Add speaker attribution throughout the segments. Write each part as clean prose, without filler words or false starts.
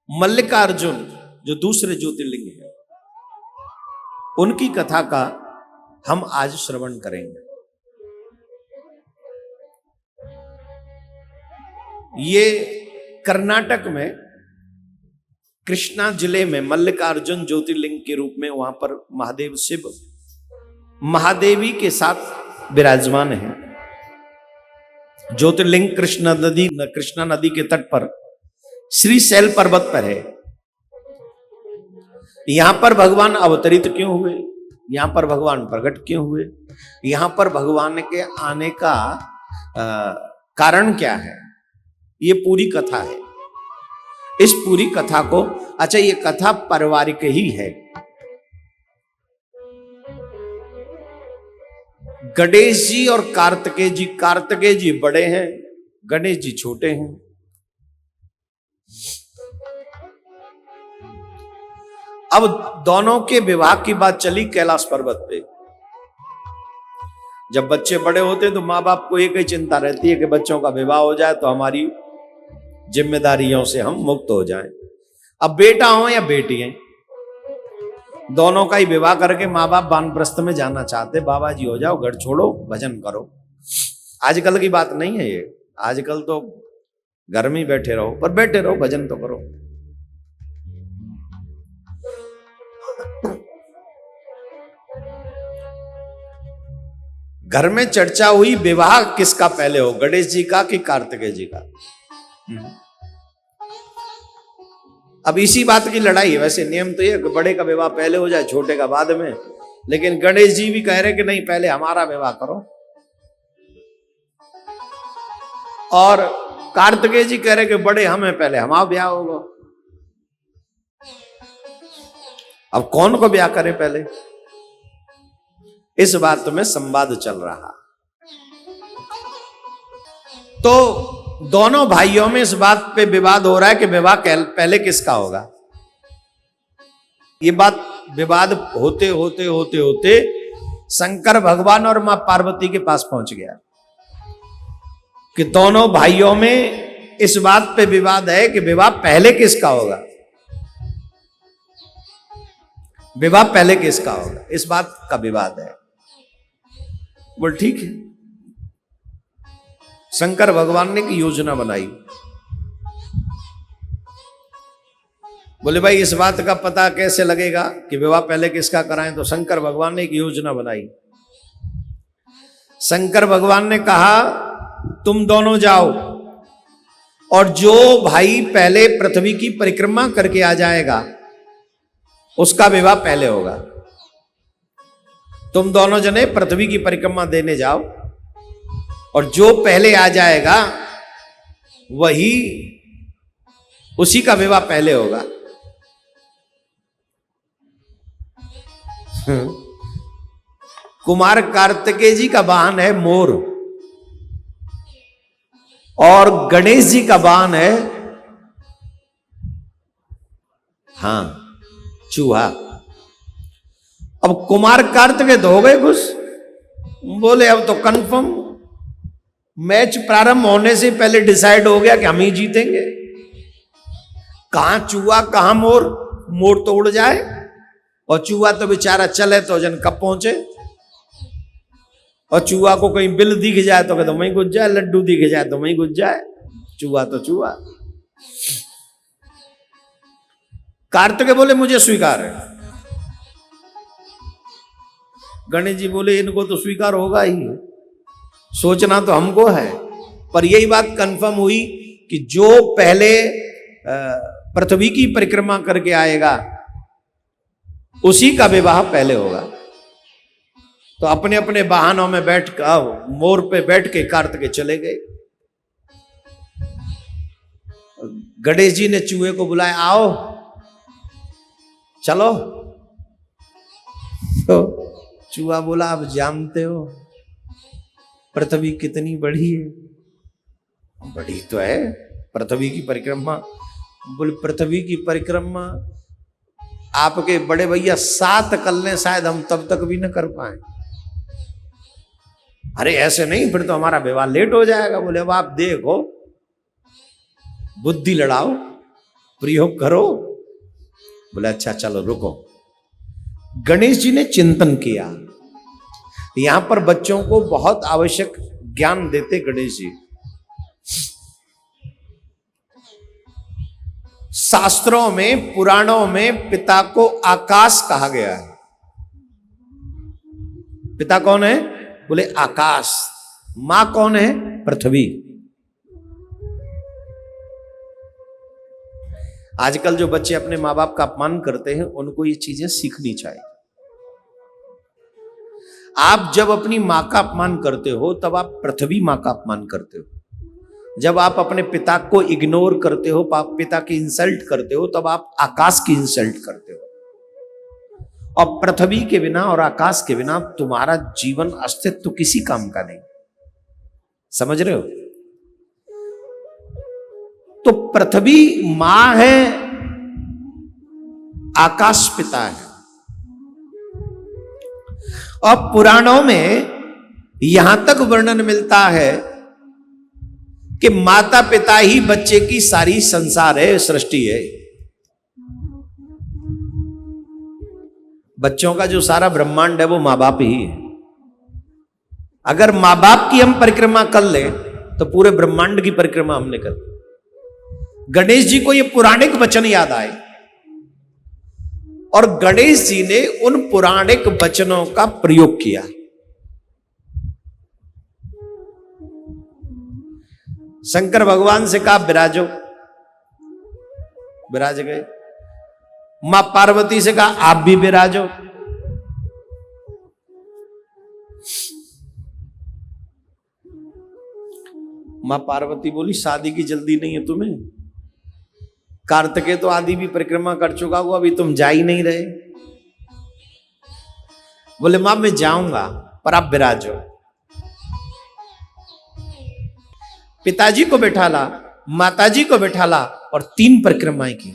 Speaker 1: मल्लिकार्जुन जो दूसरे ज्योतिर्लिंग है, उनकी कथा का हम आज श्रवण करेंगे। ये कर्नाटक में कृष्णा जिले में मल्लिकार्जुन ज्योतिर्लिंग के रूप में वहां पर महादेव शिव महादेवी के साथ विराजमान है। ज्योतिर्लिंग कृष्णा नदी के तट पर श्रीशैल पर्वत पर है। यहां पर भगवान अवतरित क्यों हुए, यहां पर भगवान प्रकट क्यों हुए, यहां पर भगवान के आने का कारण क्या है, ये पूरी कथा है। इस पूरी कथा को, अच्छा ये कथा पारिवारिक ही है। गणेश जी और कार्तिकेय जी बड़े हैं, गणेश जी छोटे हैं। अब दोनों के विवाह की बात चली कैलाश पर्वत पे। जब बच्चे बड़े होते हैं तो माँ बाप को एक ही चिंता रहती है कि बच्चों का विवाह हो जाए तो हमारी जिम्मेदारियों से हम मुक्त हो जाएं। अब बेटा हो या बेटी है, दोनों का ही विवाह करके माँ बाप वानप्रस्थ में जाना चाहते, बाबा जी हो जाओ, घर छोड़ो, भजन करो। आजकल की बात नहीं है ये, आजकल तो घर में बैठे रहो, पर बैठे रहो, भजन तो करो। घर में चर्चा हुई विवाह किसका पहले हो, गणेश जी का कि कार्तिकेय जी का। अब इसी बात की लड़ाई है। वैसे नियम तो ये बड़े का विवाह पहले हो जाए, छोटे का बाद में, लेकिन गणेश जी भी कह रहे कि नहीं पहले हमारा विवाह करो, और कार्तिकेय जी कह रहे कि बड़े हमें पहले हमारा ब्याह होगा। अब कौन को ब्याह करे पहले, इस बात में संवाद चल रहा। तो दोनों भाइयों में इस बात पे विवाद हो रहा है कि विवाह पहले किसका होगा। ये बात विवाद होते होते होते होते शंकर भगवान और मां पार्वती के पास पहुंच गया कि दोनों भाइयों में इस बात पे विवाद है कि विवाह पहले किसका होगा, विवाह पहले किसका होगा, इस बात का विवाद है। बोल ठीक है। शंकर भगवान ने एक योजना बनाई। बोले भाई इस बात का पता कैसे लगेगा कि विवाह पहले किसका कराएं, तो शंकर भगवान ने एक योजना बनाई। शंकर भगवान ने कहा तुम दोनों जाओ और जो भाई पहले पृथ्वी की परिक्रमा करके आ जाएगा उसका विवाह पहले होगा। तुम दोनों जने पृथ्वी की परिक्रमा देने जाओ और जो पहले आ जाएगा वही, उसी का विवाह पहले होगा। कुमार कार्तिकेय जी का वाहन है मोर और गणेश जी का वाहन है चूहा। अब कुमार कार्तिकेय तो हो गए खुश, बोले अब तो कंफर्म, मैच प्रारंभ होने से पहले डिसाइड हो गया कि हम ही जीतेंगे। कहां चूहा कहां मोर, मोर तो उड़ जाए और चूहा तो बेचारा चले तो जन कब पहुंचे। और चूहा को कहीं बिल दिख जाए तो कहते वहीं घुस जाए, लड्डू दिख जाए तो वहीं घुस जाए, चूहा तो चूहा। कार्तिकेय बोले मुझे स्वीकार है। गणेश जी बोले इनको तो स्वीकार होगा ही, सोचना तो हमको है, पर यही बात कंफर्म हुई कि जो पहले पृथ्वी की परिक्रमा करके आएगा उसी का विवाह पहले होगा। तो अपने अपने वाहनों में बैठ कर मोर पे बैठ के कार्तिकेय चले गए। गणेश जी ने चूहे को बुलाया, आओ चलो। तो चूहा बोला अब जानते हो पृथ्वी कितनी बड़ी है। बड़ी तो है पृथ्वी की परिक्रमा। बोले पृथ्वी की परिक्रमा आपके बड़े भैया 7 कर लें शायद हम तब तक भी न कर पाए। अरे ऐसे नहीं, फिर तो हमारा विवाह लेट हो जाएगा। बोले अब आप देखो, बुद्धि लड़ाओ। प्रयोग करो। बोले अच्छा चलो रुको। गणेश जी ने चिंतन किया। यहां पर बच्चों को बहुत आवश्यक ज्ञान देते गणेश जी। शास्त्रों में, पुराणों में पिता को आकाश कहा गया है। पिता कौन है? बोले आकाश। मां कौन है? पृथ्वी। आजकल जो बच्चे अपने मां बाप का अपमान करते हैं, उनको ये चीजें सीखनी चाहिए। आप जब अपनी मां का अपमान करते हो, तब आप पृथ्वी मां का अपमान करते हो। जब आप अपने पिता को इग्नोर करते हो, पिता की इंसल्ट करते हो, तब आप आकाश की इंसल्ट करते हो। और पृथ्वी के बिना और आकाश के बिना तुम्हारा जीवन अस्तित्व किसी काम का नहीं। समझ रहे हो? तो पृथ्वी मां है, आकाश पिता है। और पुराणों में यहां तक वर्णन मिलता है कि माता पिता ही बच्चे की सारी संसार है, सृष्टि है। बच्चों का जो सारा ब्रह्मांड है वो मां बाप ही है। अगर मां बाप की हम परिक्रमा कर ले तो पूरे ब्रह्मांड की परिक्रमा हमने कर ली। गणेश जी को ये पौराणिक वचन याद आए और गणेश जी ने उन पौराणिक वचनों का प्रयोग किया। शंकर भगवान से कहा विराजो, विराज गए। मां पार्वती से कहा आप भी विराजो। मां पार्वती बोली शादी की जल्दी नहीं है तुम्हें, कार्तिकेय तो आदि भी परिक्रमा कर चुका हुआ, अभी तुम जा ही नहीं रहे। बोले मां मैं जाऊंगा पर आप विराजो। पिताजी को बैठाला, माताजी को बैठाला और 3 परिक्रमाएं की।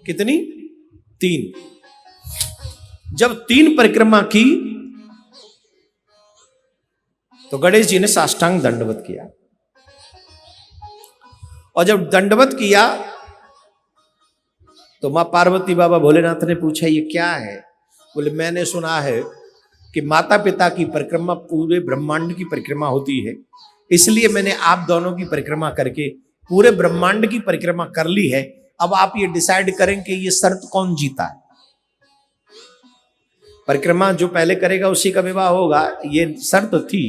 Speaker 1: कितनी? 3। जब 3 परिक्रमा की तो गणेश जी ने साष्टांग दंडवत किया। और जब दंडवत किया तो मां पार्वती बाबा भोलेनाथ ने पूछा ये क्या है? बोले मैंने सुना है कि माता पिता की परिक्रमा पूरे ब्रह्मांड की परिक्रमा होती है, इसलिए मैंने आप दोनों की परिक्रमा करके पूरे ब्रह्मांड की परिक्रमा कर ली है। अब आप ये डिसाइड करें कि ये शर्त कौन जीता है। परिक्रमा जो पहले करेगा उसी का विवाह होगा, ये शर्त थी।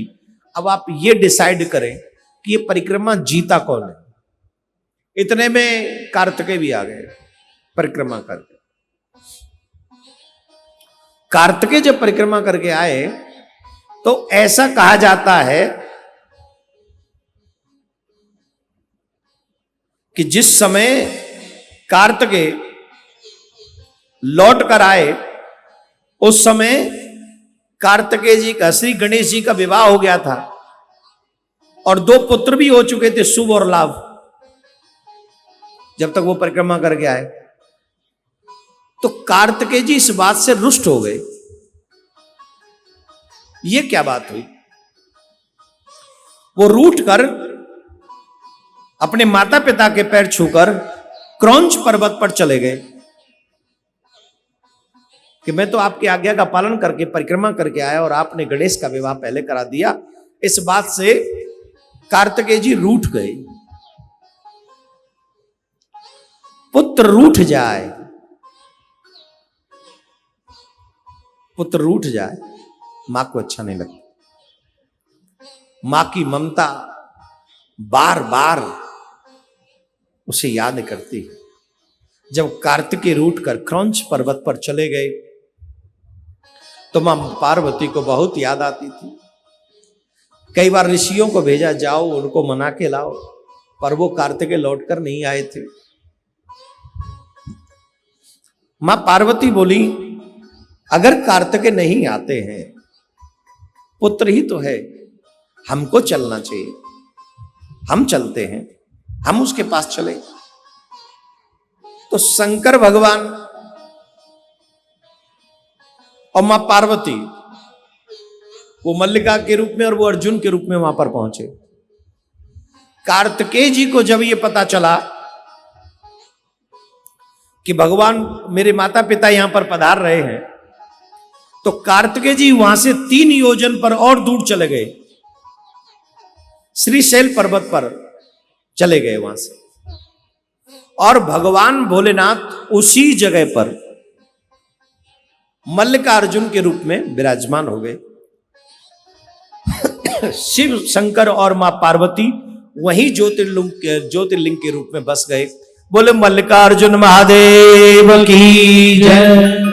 Speaker 1: अब आप ये डिसाइड करें कि ये परिक्रमा जीता कौन है। इतने में कार्तिकेय भी आ गए परिक्रमा करके। कार्तिकेय जब परिक्रमा करके आए तो ऐसा कहा जाता है कि जिस समय कार्तिकेय लौट कर आए उस समय कार्तिकेय जी का, श्री गणेश जी का विवाह हो गया था और 2 पुत्र भी हो चुके थे, शुभ और लाभ, जब तक वो परिक्रमा करके आए। तो कार्तिकेय जी इस बात से रुष्ट हो गए। ये क्या बात हुई? वो रूठ कर अपने माता पिता के पैर छूकर क्रौंच पर्वत पर चले गए कि मैं तो आपकी आज्ञा का पालन करके परिक्रमा करके आया और आपने गणेश का विवाह पहले करा दिया। इस बात से कार्तिकेय जी रूठ गए। पुत्र रूठ जाए, पुत्र रूठ जाए, मां को अच्छा नहीं लगता। मां की ममता बार बार उसे याद करती है। जब कार्तिकेय रूठ कर क्रौंच पर्वत पर चले गए तो मां पार्वती को बहुत याद आती थी। कई बार ऋषियों को भेजा, जाओ उनको मना के लाओ, पर वो कार्तिकेय लौटकर नहीं आए थे। मां पार्वती बोली अगर कार्तिकेय नहीं आते हैं, पुत्र ही तो है, हमको चलना चाहिए, हम चलते हैं, हम उसके पास चले। तो शंकर भगवान और मां पार्वती, वो मल्लिका के रूप में और वो अर्जुन के रूप में वहां पर पहुंचे। कार्तिकेय जी को जब ये पता चला कि भगवान मेरे माता पिता यहां पर पधार रहे हैं, तो कार्तिकेय जी वहां से 3 योजन पर और दूर चले गए, श्रीशैल पर्वत पर चले गए वहां से, और भगवान भोलेनाथ उसी जगह पर मल्लिकार्जुन के रूप में विराजमान हो गए। शिव शंकर और मां पार्वती वही ज्योतिर्लिंग के रूप में बस गए। बोले मल्लिकार्जुन महादेव की जय।